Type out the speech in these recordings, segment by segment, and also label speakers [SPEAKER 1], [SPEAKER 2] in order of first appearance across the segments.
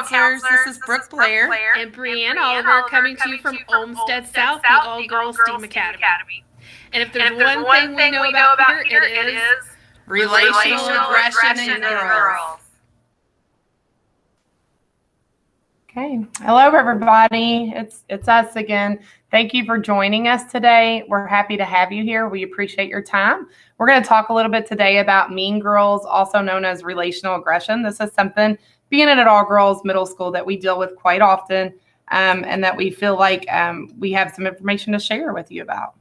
[SPEAKER 1] counselors. This is Brook, Blair,
[SPEAKER 2] and Brianne Oliver coming to you from Olmsted South, the all-girls STEAM Academy. And if there's one thing we know about here, it is
[SPEAKER 1] relational aggression in girls.
[SPEAKER 3] Okay. Hello, everybody. It's us again. Thank you for joining us today. We're happy to have you here. We appreciate your time. We're going to talk a little bit today about mean girls, also known as relational aggression. This is something, being in an all-girls middle school, that we deal with quite often, and that we feel like we have some information to share with you about.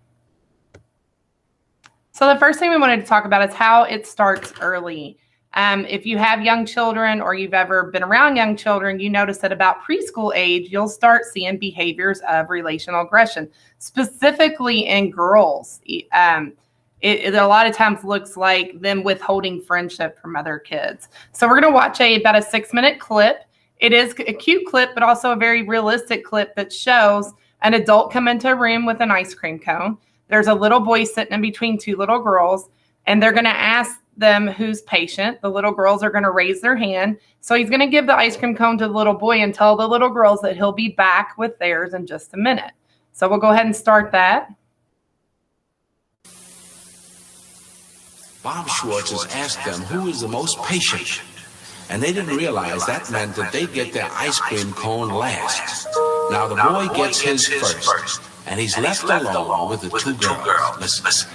[SPEAKER 3] So the first thing we wanted to talk about is how it starts early. If you have young children or you've ever been around young children, you notice that about preschool age, you'll start seeing behaviors of relational aggression, specifically in girls. It a lot of times looks like them withholding friendship from other kids. So we're going to watch about a 6-minute clip. It is a cute clip, but also a very realistic clip that shows an adult come into a room with an ice cream cone. There's a little boy sitting in between two little girls, and they're going to ask them who's patient. The little girls are going to raise their hand. So he's going to give the ice cream cone to the little boy and tell the little girls that he'll be back with theirs in just a minute. So we'll go ahead and start that.
[SPEAKER 4] Bob Schwartz has asked them who is the most patient, and they didn't realize that meant that they'd get their ice cream cone last. Now the boy gets his first, and he's left alone with the two girls. Listen.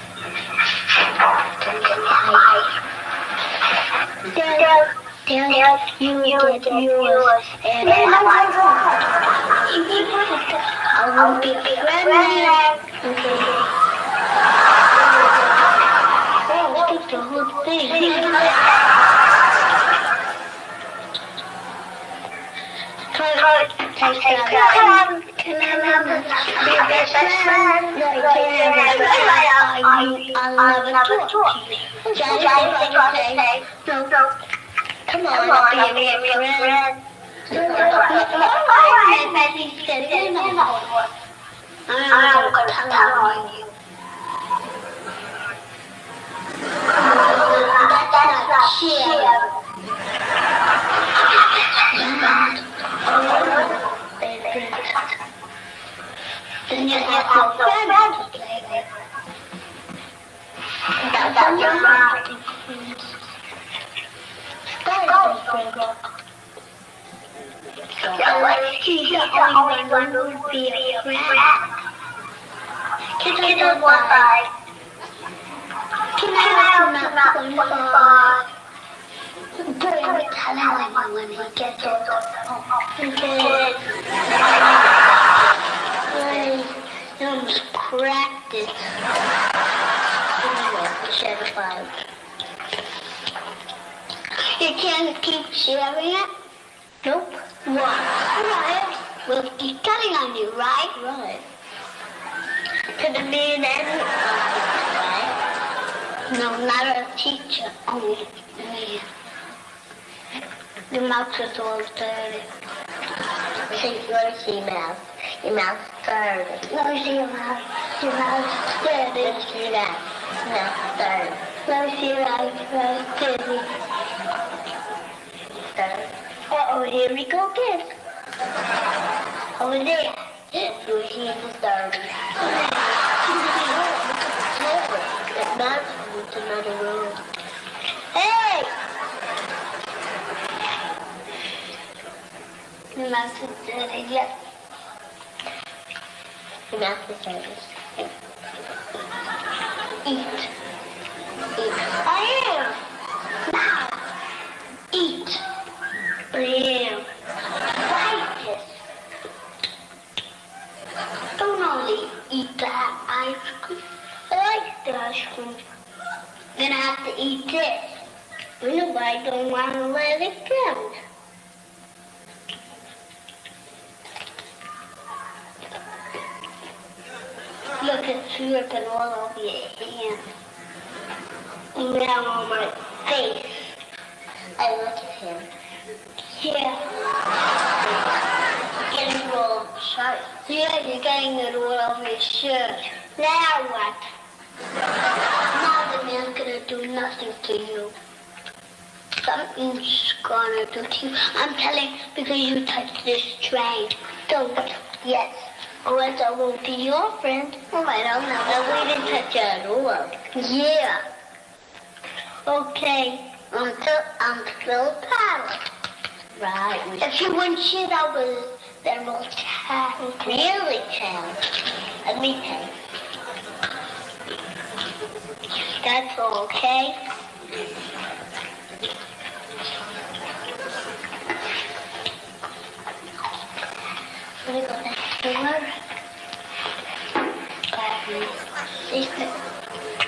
[SPEAKER 5] Dad, you get yours, and I will be pregnant. Oh, skip the whole thing. Can I be best friend? No, I'll never talk to you. Daddy, no. Come on, be a friend. I'm going to tell you. That's not shit. Then you have no friends to play with. That's your mom. He's the only one who would be a friend. Can I one side? Can I have one side? Brian will tell him when he gets older. Okay. You almost cracked it. You can't keep sharing it? Nope. Why? Right. Well, he's telling on you, right? Right. To the main end? Right. No, not a teacher. Only me. Your mouth is all dirty. Let me see your mouth. Your mouth's dirty. Let me see your mouth. Your mouth's dirty. Let me see that. Mouth's dirty. Let me see your mouth. Dirty. Uh-oh, here we go again. Over there. Your hand is dirty. It's not to another room. Hey! Your mouth is dirty, yes. Your mouth is dirty. Eat. I am. Now. Eat. Brianne, like this. Don't only eat that ice cream. I like the ice cream. Then I have to eat this. Nobody don't want to let it go. Look, it's dripping all over your hand. And now on my face. I look at him. Yeah. Getting it all over your shirt. Yeah, you're getting it all over your shirt. Now what? Now the man's gonna do nothing to you. Something's gonna do to you. I'm telling because you touched this train. Don't. Yes. Or else I won't be your friend. Oh, I don't know. And we didn't touch you at all. Yeah. Okay. I'm still paddling. Right. If you wouldn't shit, I would. Then we'll chat. Really chat. Let me tell you. That's okay. Let me go next door.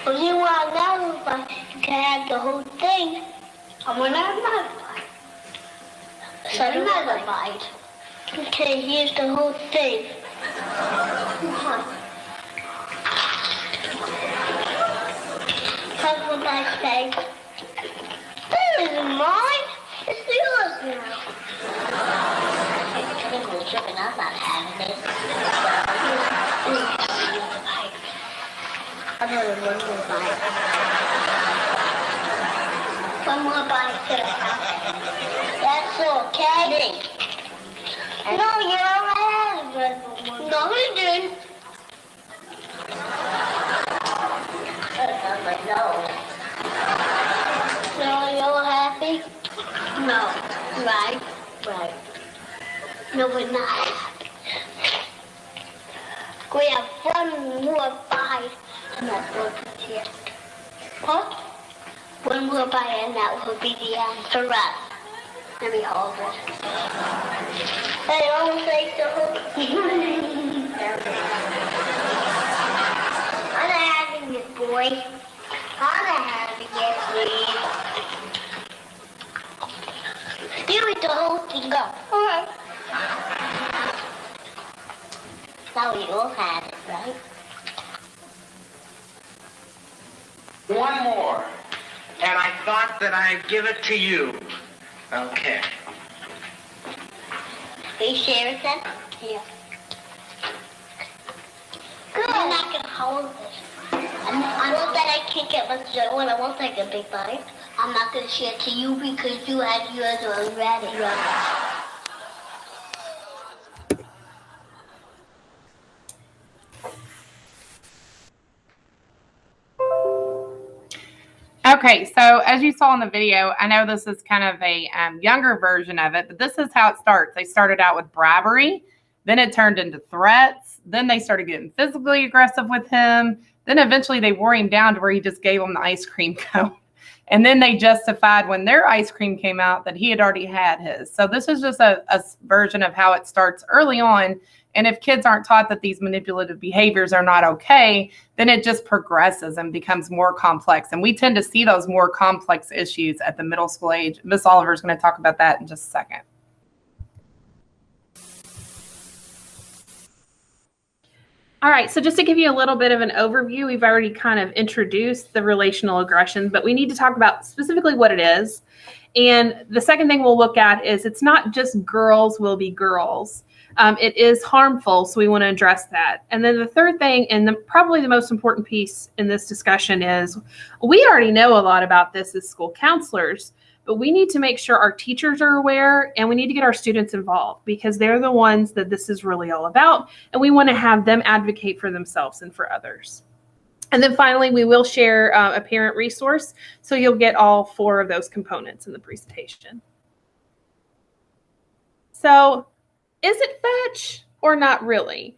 [SPEAKER 5] Well, you want another bite? You can have the whole thing. I'm gonna have another bite. So another bite. Okay, here's the whole thing. That's what I say. This is mine. It's yours now. I think we're tripping. I'm not having it. I'm having one more bite. One more bite to the house. That's okay. No, you already had one. No, you didn't. No. No, you're happy? No. Right. Right. No, we're not happy. We have one more bite, and that's what it's here. What? One more bite, and that will be the end for us. Let me hold it. I almost like the whole I'm not having it, boy. I'm not having it, please. You eat the whole thing up. All right. Now we all had it, right?
[SPEAKER 6] One more. And I thought that I'd give it to you. Okay.
[SPEAKER 5] Are you serious then? Yeah. Good. I'm not going to hold this. I know that I can't get much other one. I won't take a big bite. I'm not going to share it to you because you had yours already.
[SPEAKER 3] Okay, so as you saw in the video, I know this is kind of a younger version of it, but this is how it starts. They started out with bribery, then it turned into threats, then they started getting physically aggressive with him, then eventually they wore him down to where he just gave them the ice cream cone. And then they justified when their ice cream came out that he had already had his. So this is just a version of how it starts early on. And if kids aren't taught that these manipulative behaviors are not okay, then it just progresses and becomes more complex. And we tend to see those more complex issues at the middle school age. Miss Oliver is going to talk about that in just a second.
[SPEAKER 2] All right, so just to give you a little bit of an overview, we've already kind of introduced the relational aggression, but we need to talk about specifically what it is. And the second thing we'll look at is it's not just girls will be girls. It is harmful, so we want to address that. And then the third thing, and probably the most important piece in this discussion is we already know a lot about this as school counselors, but we need to make sure our teachers are aware and we need to get our students involved because they're the ones that this is really all about. And we want to have them advocate for themselves and for others. And then finally, we will share a parent resource. So you'll get all 4 of those components in the presentation. So is it fetch or not really?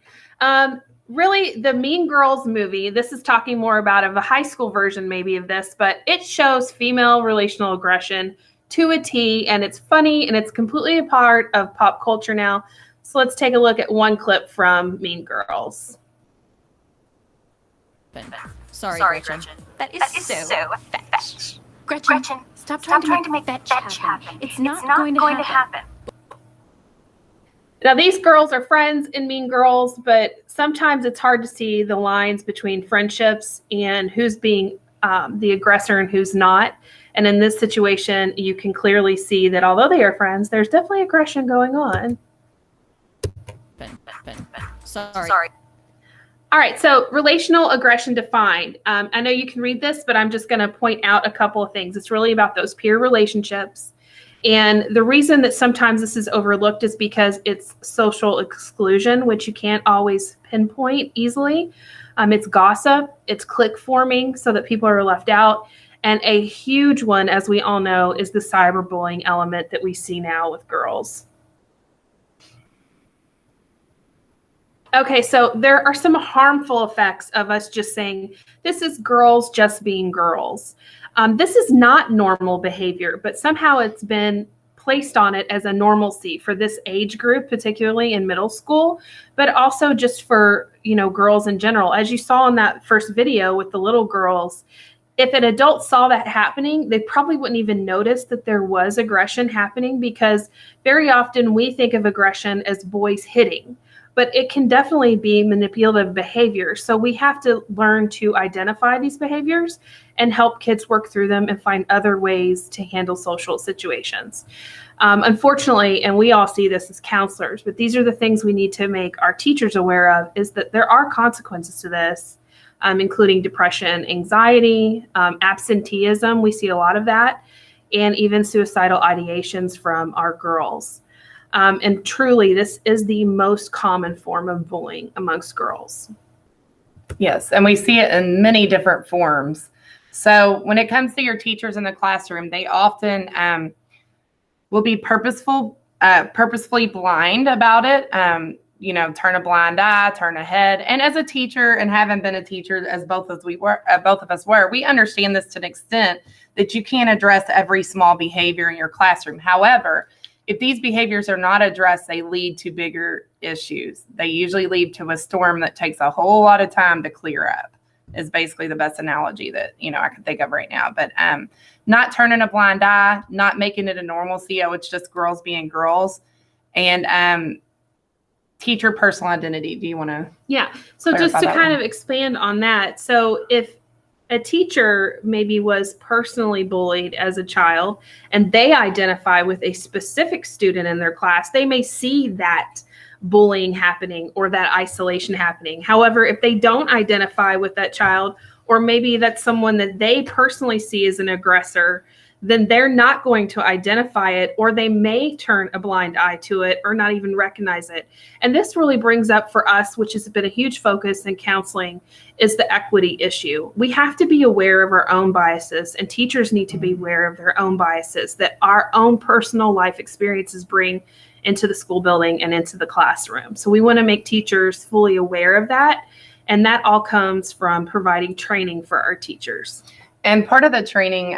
[SPEAKER 2] Really, the Mean Girls movie, this is talking more about of a high school version maybe of this, but it shows female relational aggression to a T, and it's funny, and it's completely a part of pop culture now. So let's take a look at one clip from Mean Girls.
[SPEAKER 7] Sorry, Gretchen. That is so fetch. Gretchen, stop trying to make fetch happen. It's not going to happen.
[SPEAKER 2] Now, these girls are friends in Mean Girls, but sometimes it's hard to see the lines between friendships and who's being the aggressor and who's not. And in this situation, you can clearly see that although they are friends, there's definitely aggression going on.
[SPEAKER 7] Sorry.
[SPEAKER 2] All right, so relational aggression defined. I know you can read this, but I'm just going to point out a couple of things. It's really about those peer relationships. And the reason that sometimes this is overlooked is because it's social exclusion, which you can't always pinpoint easily. It's gossip, it's clique forming so that people are left out. And a huge one, as we all know, is the cyberbullying element that we see now with girls. Okay, so there are some harmful effects of us just saying, this is girls just being girls. This is not normal behavior, but somehow it's been placed on it as a normalcy for this age group, particularly in middle school, but also just for, girls in general. As you saw in that first video with the little girls, if an adult saw that happening, they probably wouldn't even notice that there was aggression happening, because very often we think of aggression as boys hitting. But it can definitely be manipulative behavior. So we have to learn to identify these behaviors and help kids work through them and find other ways to handle social situations. Unfortunately, and we all see this as counselors, but these are the things we need to make our teachers aware of, is that there are consequences to this, including depression, anxiety, absenteeism. We see a lot of that, and even suicidal ideations from our girls. And truly, this is the most common form of bullying amongst girls.
[SPEAKER 3] Yes, and we see it in many different forms. So when it comes to your teachers in the classroom, they often will be purposefully blind about it. Turn a blind eye, turn a head. And as a teacher, and having been a teacher, as both of us were, we understand this to an extent that you can't address every small behavior in your classroom. However, if these behaviors are not addressed, they lead to bigger issues. They usually lead to a storm that takes a whole lot of time to clear up, is basically the best analogy that, I can think of right now. But not turning a blind eye, not making it a normalcy. Oh, it's just girls being girls. And teacher personal identity. Do you want to?
[SPEAKER 2] Yeah. So just to kind of expand on that. So if a teacher maybe was personally bullied as a child and they identify with a specific student in their class, they may see that bullying happening or that isolation happening. However, if they don't identify with that child, or maybe that's someone that they personally see as an aggressor, then they're not going to identify it, or they may turn a blind eye to it or not even recognize it. And this really brings up for us, which has been a huge focus in counseling, is the equity issue. We have to be aware of our own biases, and teachers need to be aware of their own biases that our own personal life experiences bring into the school building and into the classroom. So we want to make teachers fully aware of that. And that all comes from providing training for our teachers.
[SPEAKER 3] And part of the training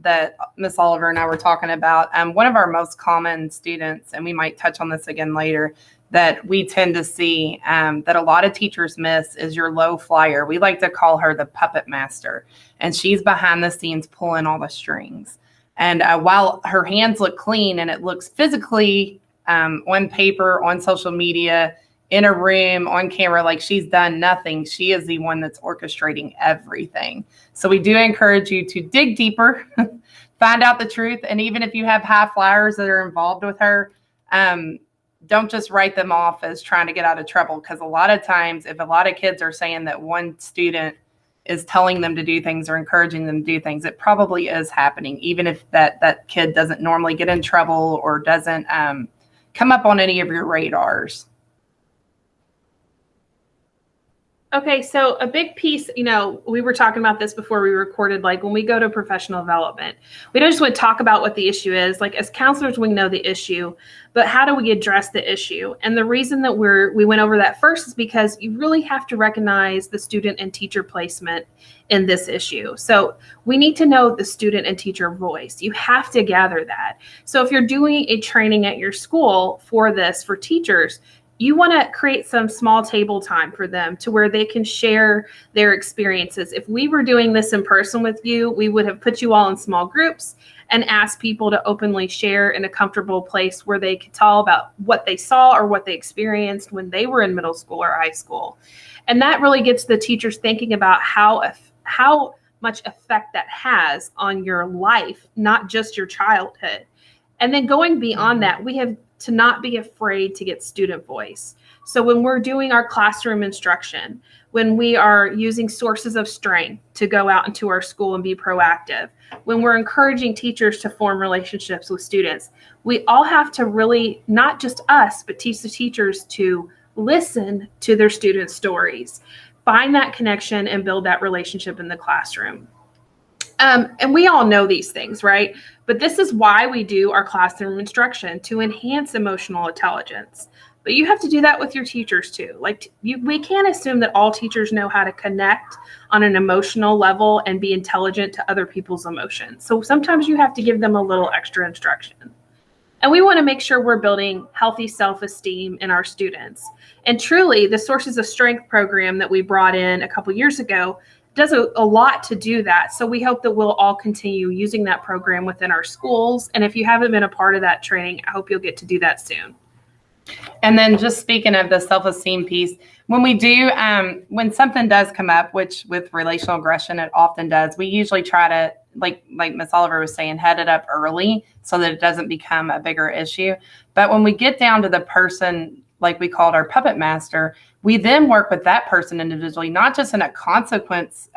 [SPEAKER 3] that Miss Oliver and I were talking about, one of our most common students, and we might touch on this again later, that we tend to see that a lot of teachers miss is your low flyer. We like to call her the puppet master, and she's behind the scenes pulling all the strings. And while her hands look clean and it looks physically on paper, on social media, in a room, on camera, like she's done nothing, she is the one that's orchestrating everything. So we do encourage you to dig deeper, find out the truth. And even if you have high flyers that are involved with her, don't just write them off as trying to get out of trouble. Because a lot of times, if a lot of kids are saying that one student is telling them to do things or encouraging them to do things, it probably is happening, even if that kid doesn't normally get in trouble or doesn't come up on any of your radars.
[SPEAKER 2] Okay, so a big piece, we were talking about this before we recorded, like when we go to professional development, we don't just want to talk about what the issue is. Like as counselors, we know the issue, but how do we address the issue? And the reason that we went over that first is because you really have to recognize the student and teacher placement in this issue. So we need to know the student and teacher voice. You have to gather that. So if you're doing a training at your school for this, for teachers, you want to create some small table time for them to where they can share their experiences. If we were doing this in person with you, we would have put you all in small groups and asked people to openly share in a comfortable place where they could tell about what they saw or what they experienced when they were in middle school or high school. And that really gets the teachers thinking about how much effect that has on your life, not just your childhood. And then going beyond that, we have to not be afraid to get student voice. So when we're doing our classroom instruction, when we are using sources of strength to go out into our school and be proactive, when we're encouraging teachers to form relationships with students, we all have to really, not just us, but teach the teachers to listen to their students' stories, find that connection and build that relationship in the classroom. And we all know these things, right? But this is why we do our classroom instruction, to enhance emotional intelligence. But you have to do that with your teachers too. Like we can't assume that all teachers know how to connect on an emotional level and be intelligent to other people's emotions. So sometimes you have to give them a little extra instruction. And we want to make sure we're building healthy self-esteem in our students. And truly, the Sources of Strength program that we brought in a couple years ago does a lot to do that. So we hope that we'll all continue using that program within our schools. And if you haven't been a part of that training, I hope you'll get to do that soon.
[SPEAKER 3] And then just speaking of the self-esteem piece, when we do, when something does come up, which with relational aggression, it often does, we usually try to, like Ms. Oliver was saying, head it up early so that it doesn't become a bigger issue. But when we get down to the person, like we called our puppet master, we then work with that person individually, not just in a consequence,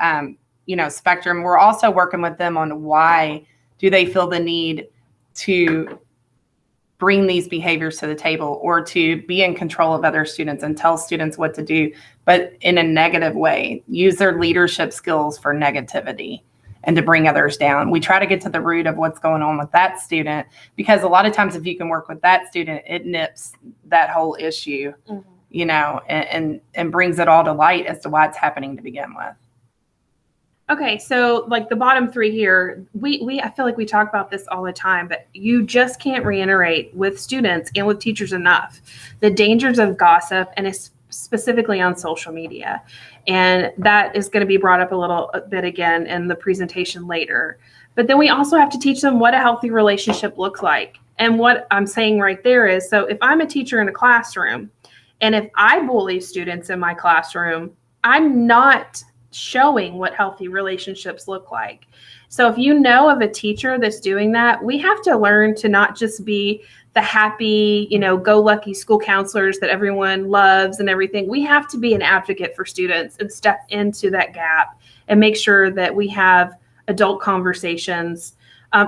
[SPEAKER 3] spectrum. We're also working with them on why do they feel the need to bring these behaviors to the table or to be in control of other students and tell students what to do, but in a negative way, use their leadership skills for negativity and to bring others down. We try to get to the root of what's going on with that student, because a lot of times if you can work with that student, it nips that whole issue, and brings it all to light as to why it's happening to begin with.
[SPEAKER 2] Okay, so like the bottom three here, I feel like we talk about this all the time, but you just can't reiterate with students and with teachers enough the dangers of gossip, and it's specifically on social media. And that is going to be brought up a little bit again in the presentation later. But then we also have to teach them what a healthy relationship looks like. And what I'm saying right there is, so if I'm a teacher in a classroom, and if I bully students in my classroom, I'm not showing what healthy relationships look like. So if you know of a teacher that's doing that, we have to learn to not just be the happy, go lucky school counselors that everyone loves and everything. We have to be an advocate for students and step into that gap and make sure that we have adult conversations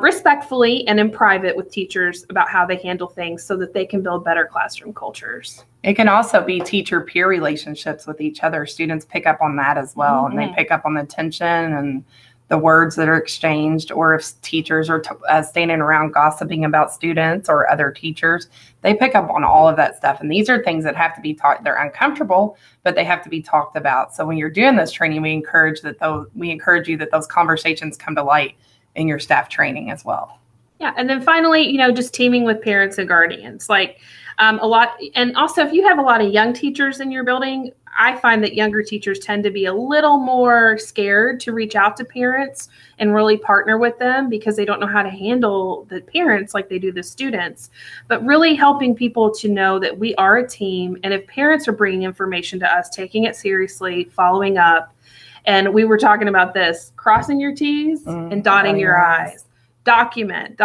[SPEAKER 2] respectfully and in private with teachers about how they handle things so that they can build better classroom cultures.
[SPEAKER 3] It can also be teacher-peer relationships with each other. Students pick up on that as well, and they pick up on the tension and the words that are exchanged, or if teachers are standing around gossiping about students or other teachers, they pick up on all of that stuff. And these are things that have to be taught. They're uncomfortable, but they have to be talked about. So when you're doing this training, we encourage you that those conversations come to light in your staff training as well.
[SPEAKER 2] Yeah. And then finally, just teaming with parents and guardians, like a lot. And also, if you have a lot of young teachers in your building, I find that younger teachers tend to be a little more scared to reach out to parents and really partner with them because they don't know how to handle the parents like they do the students. But really helping people to know that we are a team. And if parents are bringing information to us, taking it seriously, following up. And we were talking about this, crossing your T's and dotting your I's. Document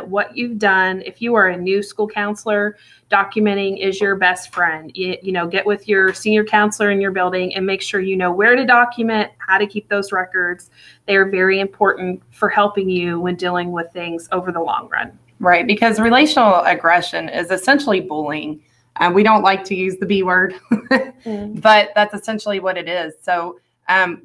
[SPEAKER 2] what you've done. If you are a new school counselor, documenting is your best friend. Get with your senior counselor in your building and make sure you know where to document, how to keep those records. They are very important for helping you when dealing with things over the long run.
[SPEAKER 3] Right, because relational aggression is essentially bullying. We don't like to use the B word, but that's essentially what it is. So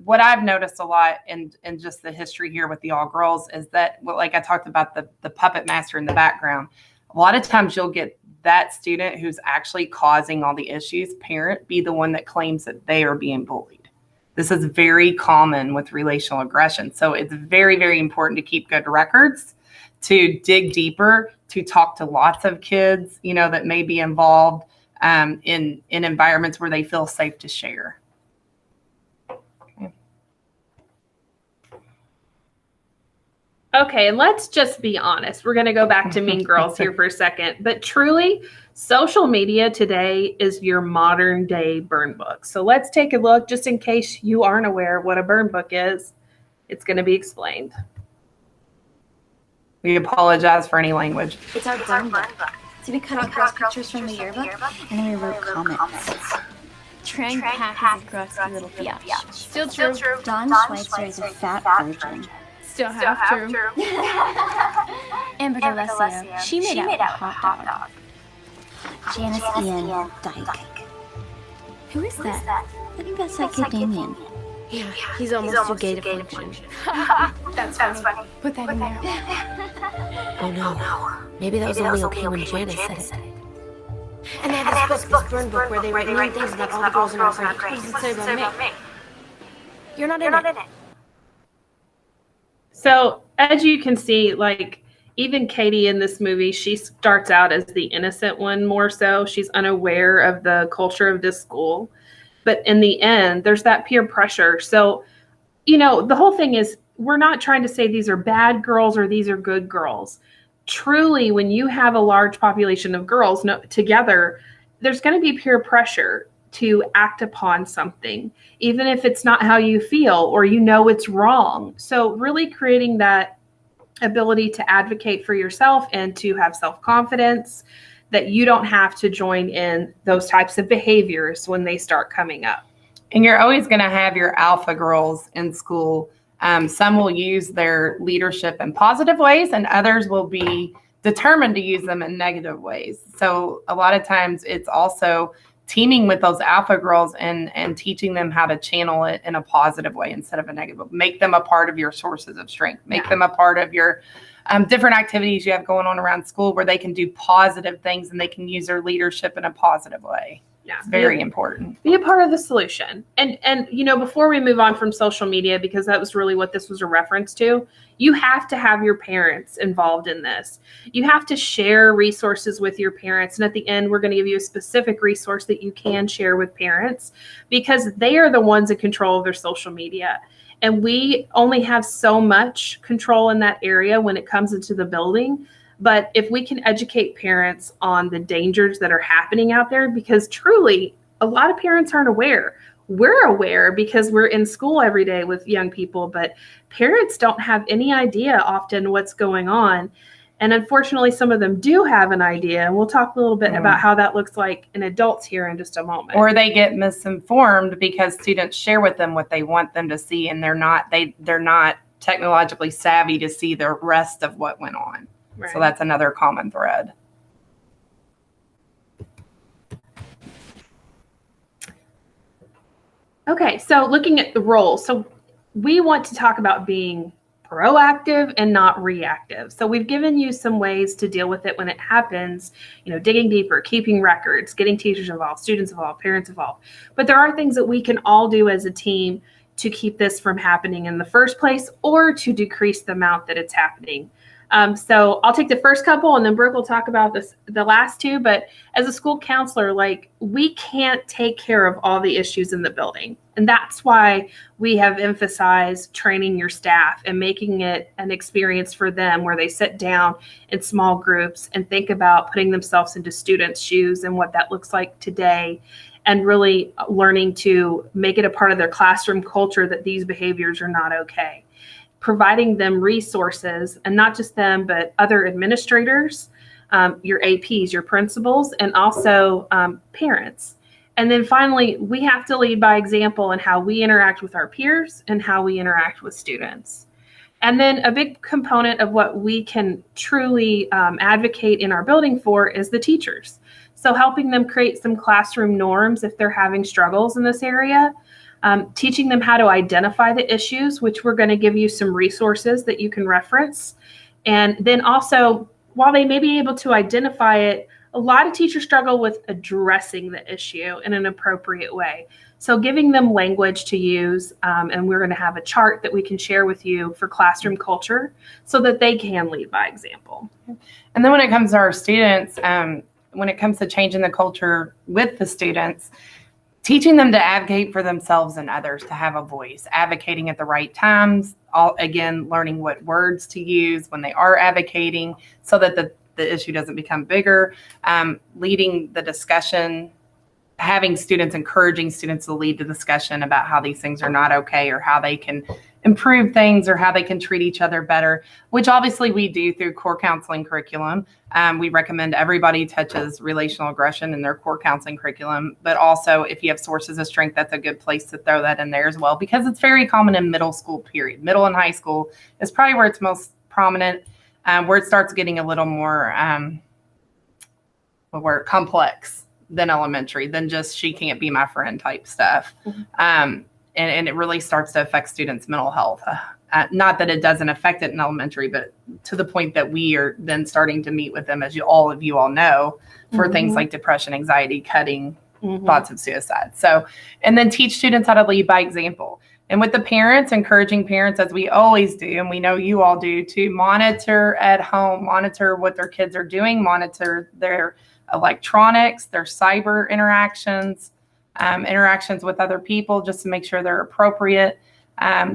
[SPEAKER 3] what I've noticed a lot in just the history here with the all girls is that, like I talked about the puppet master in the background, a lot of times you'll get that student who's actually causing all the issues, parent, be the one that claims that they are being bullied. This is very common with relational aggression. So it's very, very important to keep good records, to dig deeper, to talk to lots of kids, that may be involved in environments where they feel safe to share.
[SPEAKER 2] Okay, and let's just be honest. We're going to go back to Mean Girls here for a second. But truly, social media today is your modern day burn book. So let's take a look, just in case you aren't aware of what a burn book is. It's going to be explained.
[SPEAKER 3] We apologize for any language.
[SPEAKER 7] It's our burn book. So we cut out girls' pictures from the yearbook, and then we wrote comments. Trying to hack his grossy little biatch. Still true. Don Schweitzer is a fat virgin. Still half true. Amber DeLessio, she made out a hot dog. Janice Ian Dyke. Who is that? I think that's that kid Damien.
[SPEAKER 8] Yeah, he's almost too gay to function.
[SPEAKER 7] That's funny.
[SPEAKER 8] Put that in there. Oh no. Maybe that was only okay when Janice said it. And they have this burn book where they write mean things about all the girls in our grade. What does it say about me? You're not in it.
[SPEAKER 2] So as you can see, like even Katie in this movie, she starts out as the innocent one more so. She's unaware of the culture of this school. But in the end, there's that peer pressure. So, you know, the whole thing is we're not trying to say these are bad girls or these are good girls. Truly, when you have a large population of girls together, there's going to be peer pressure to act upon something, even if it's not how you feel or you know it's wrong. So really creating that ability to advocate for yourself and to have self-confidence that you don't have to join in those types of behaviors when they start coming up.
[SPEAKER 3] And you're always going to have your alpha girls in school. Some will use their leadership in positive ways, and others will be determined to use them in negative ways. So a lot of times it's also teaming with those alpha girls and teaching them how to channel it in a positive way instead of a negative. Make them a part of your sources of strength. Make them a part of your different activities you have going on around school where they can do positive things and they can use their leadership in a positive way.
[SPEAKER 2] Yeah,
[SPEAKER 3] it's very important.
[SPEAKER 2] Be a part of the solution. And you know, before we move on from social media, because that was really what this was a reference to, you have to have your parents involved in this. You have to share resources with your parents. And at the end, we're going to give you a specific resource that you can share with parents because they are the ones in control of their social media. And we only have so much control in that area when it comes into the building. But if we can educate parents on the dangers that are happening out there, because truly a lot of parents aren't aware. We're aware because we're in school every day with young people, but parents don't have any idea often what's going on. And unfortunately, some of them do have an idea. And we'll talk a little bit about how that looks like in adults here in just a moment.
[SPEAKER 3] Or they get misinformed because students share with them what they want them to see, and they're not technologically savvy to see the rest of what went on. Right. So that's another common thread.
[SPEAKER 2] Okay, so looking at the roles. So we want to talk about being proactive and not reactive. So we've given you some ways to deal with it when it happens, you know, digging deeper, keeping records, getting teachers involved, students involved, parents involved. But there are things that we can all do as a team to keep this from happening in the first place or to decrease the amount that it's happening. So I'll take the first couple and then Brooke will talk about the last two. But as a school counselor, like we can't take care of all the issues in the building. And that's why we have emphasized training your staff and making it an experience for them where they sit down in small groups and think about putting themselves into students' shoes and what that looks like today. And really learning to make it a part of their classroom culture that these behaviors are not okay. Providing them resources, and not just them, but other administrators, your APs, your principals, and also parents. And then finally, we have to lead by example in how we interact with our peers and how we interact with students. And then a big component of what we can truly advocate in our building for is the teachers. So helping them create some classroom norms if they're having struggles in this area. Teaching them how to identify the issues, which we're going to give you some resources that you can reference. And then also, while they may be able to identify it, a lot of teachers struggle with addressing the issue in an appropriate way. So giving them language to use, and we're going to have a chart that we can share with you for classroom culture so that they can lead by example.
[SPEAKER 3] And then when it comes to our students, when it comes to changing the culture with the students, teaching them to advocate for themselves and others, to have a voice, advocating at the right times, again, learning what words to use when they are advocating so that the issue doesn't become bigger, leading the discussion, having students, encouraging students to lead the discussion about how these things are not okay or how they can improve things or how they can treat each other better, which obviously we do through core counseling curriculum. We recommend everybody touches relational aggression in their core counseling curriculum, but also if you have sources of strength, that's a good place to throw that in there as well, because it's very common in middle school period. Middle and high school is probably where it's most prominent, where it starts getting a little more complex than elementary, than just she can't be my friend type stuff. And it really starts to affect students' mental health. Not that it doesn't affect it in elementary, but to the point that we are then starting to meet with them, as all of you all know, for things like depression, anxiety, cutting, thoughts of suicide. So, and then teach students how to lead by example. And with the parents, encouraging parents, as we always do, and we know you all do, to monitor at home, monitor what their kids are doing, monitor their electronics, their cyber interactions, interactions with other people, just to make sure they're appropriate.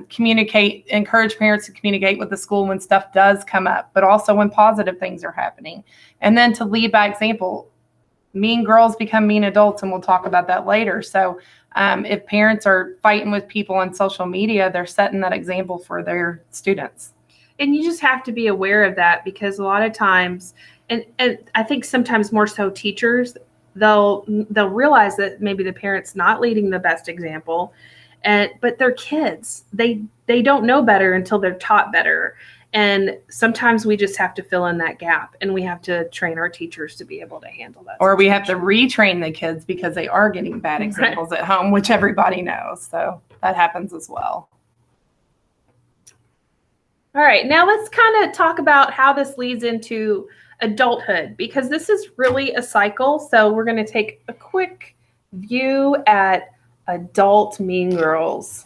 [SPEAKER 3] Communicate, encourage parents to communicate with the school when stuff does come up, but also when positive things are happening. And then to lead by example. Mean girls become mean adults, and we'll talk about that later. So if parents are fighting with people on social media, they're setting that example for their students.
[SPEAKER 2] And you just have to be aware of that, because a lot of times, and I think sometimes more so teachers, they'll realize that maybe the parent's not leading the best example, but they're kids. They don't know better until they're taught better. And sometimes we just have to fill in that gap, and we have to train our teachers to be able to handle that.
[SPEAKER 3] Or we have to retrain the kids because they are getting bad examples at home, which everybody knows. So that happens as well.
[SPEAKER 2] All right, now let's kind of talk about how this leads into adulthood, because this is really a cycle. So we're going to take a quick view at adult mean girls.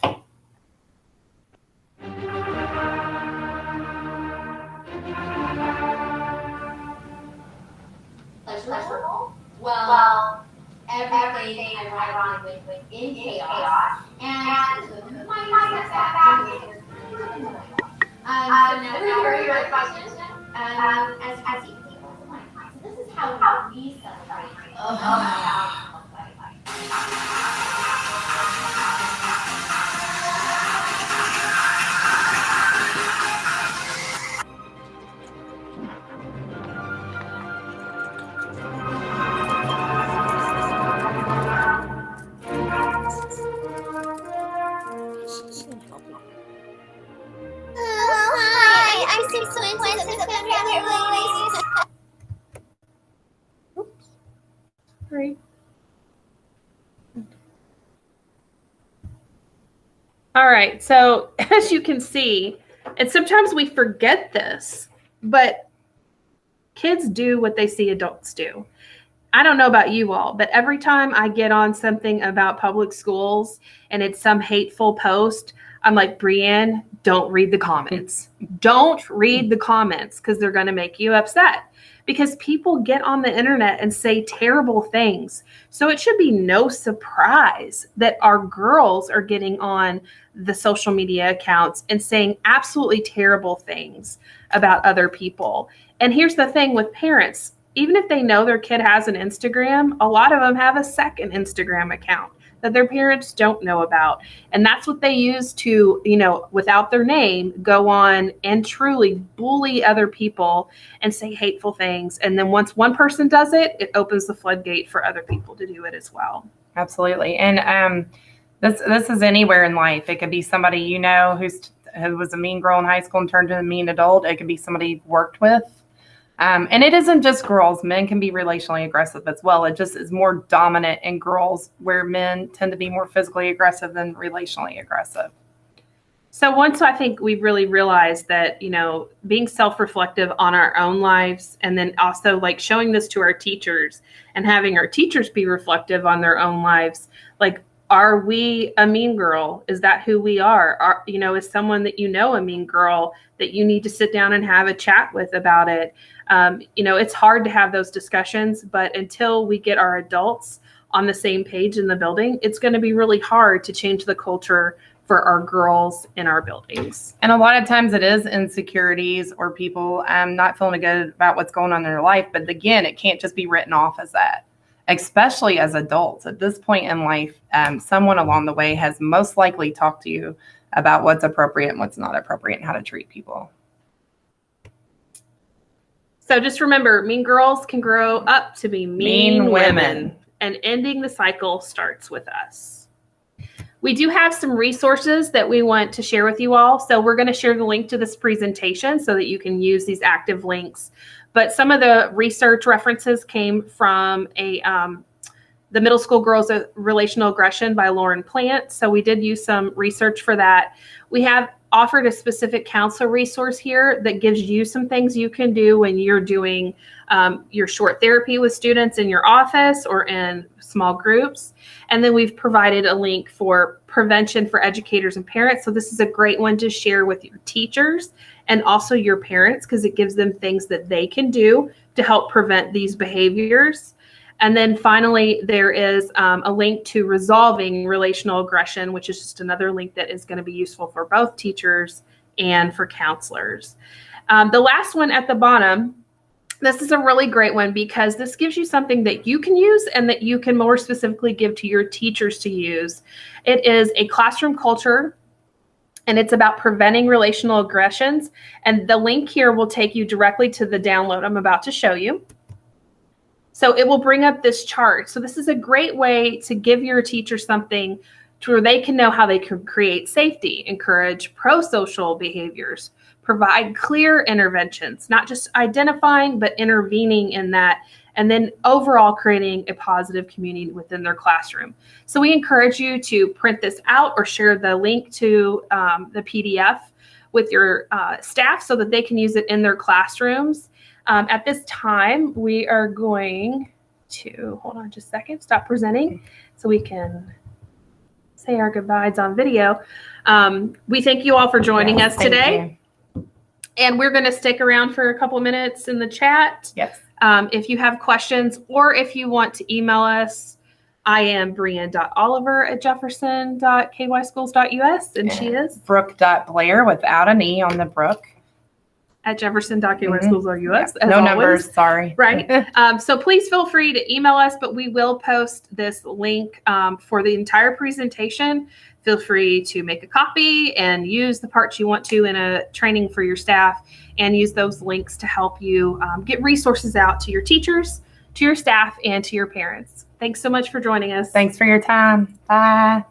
[SPEAKER 9] Well, everything ironically in chaos, and the mindset so now we're your questions. As you so this is how we celebrate.
[SPEAKER 2] All right, so as you can see, and sometimes we forget this, but kids do what they see adults do. I don't know about you all, but every time I get on something about public schools and it's some hateful post, I'm like, Brianne, don't read the comments. Don't read the comments, because they're going to make you upset. Because people get on the internet and say terrible things. So it should be no surprise that our girls are getting on the social media accounts and saying absolutely terrible things about other people. And here's the thing with parents. Even if they know their kid has an Instagram, a lot of them have a second Instagram account that their parents don't know about. And that's what they use to, without their name, go on and truly bully other people and say hateful things. And then once one person does it, it opens the floodgate for other people to do it as well.
[SPEAKER 3] Absolutely. And this is anywhere in life. It could be somebody who was a mean girl in high school and turned into a mean adult. It could be somebody you've worked with. And it isn't just girls. Men can be relationally aggressive as well. It just is more dominant in girls, where men tend to be more physically aggressive than relationally aggressive.
[SPEAKER 2] So once I think we really realized that, being self-reflective on our own lives, and then also like showing this to our teachers and having our teachers be reflective on their own lives, like, are we a mean girl? Is that who we are? Is someone that a mean girl that you need to sit down and have a chat with about it? It's hard to have those discussions, but until we get our adults on the same page in the building, it's going to be really hard to change the culture for our girls in our buildings.
[SPEAKER 3] And a lot of times it is insecurities or people not feeling good about what's going on in their life. But again, it can't just be written off as that. Especially as adults at this point in life, someone along the way has most likely talked to you about what's appropriate and what's not appropriate and how to treat people.
[SPEAKER 2] So just remember, mean girls can grow up to be mean women. And ending the cycle starts with us. We do have some resources that we want to share with you all. So we're going to share the link to this presentation so that you can use these active links. But some of the research references came from the Middle School Girls Relational Aggression by Lauren Plant. So we did use some research for that. We have offered a specific counselor resource here that gives you some things you can do when you're doing your short therapy with students in your office or in small groups. And then we've provided a link for prevention for educators and parents. So this is a great one to share with your teachers and also your parents, because it gives them things that they can do to help prevent these behaviors. And then finally, there is a link to resolving relational aggression, which is just another link that is going to be useful for both teachers and for counselors. The last one at the bottom, this is a really great one because this gives you something that you can use and that you can more specifically give to your teachers to use. It is a classroom culture, and it's about preventing relational aggressions. And the link here will take you directly to the download I'm about to show you. So it will bring up this chart. So this is a great way to give your teacher something to where they can know how they can create safety, encourage pro-social behaviors, provide clear interventions, not just identifying, but intervening in that, and then overall creating a positive community within their classroom. So we encourage you to print this out or share the link to the PDF with your staff so that they can use it in their classrooms. At this time, we are going to, hold on just a second, stop presenting so we can say our goodbyes on video. We thank you all for joining us today. And we're going to stick around for a couple minutes in the chat.
[SPEAKER 3] Yes.
[SPEAKER 2] If you have questions or if you want to email us, I am brianne.oliver@jefferson.kyschools.us, and she is
[SPEAKER 3] Brook.Blair without an E on the Brook.
[SPEAKER 2] at jefferson.kyschools.us.
[SPEAKER 3] Yeah. No numbers, sorry.
[SPEAKER 2] Right. So please feel free to email us, but we will post this link for the entire presentation. Feel free to make a copy and use the parts you want to in a training for your staff, and use those links to help you get resources out to your teachers, to your staff, and to your parents. Thanks so much for joining us.
[SPEAKER 3] Thanks for your time. Bye.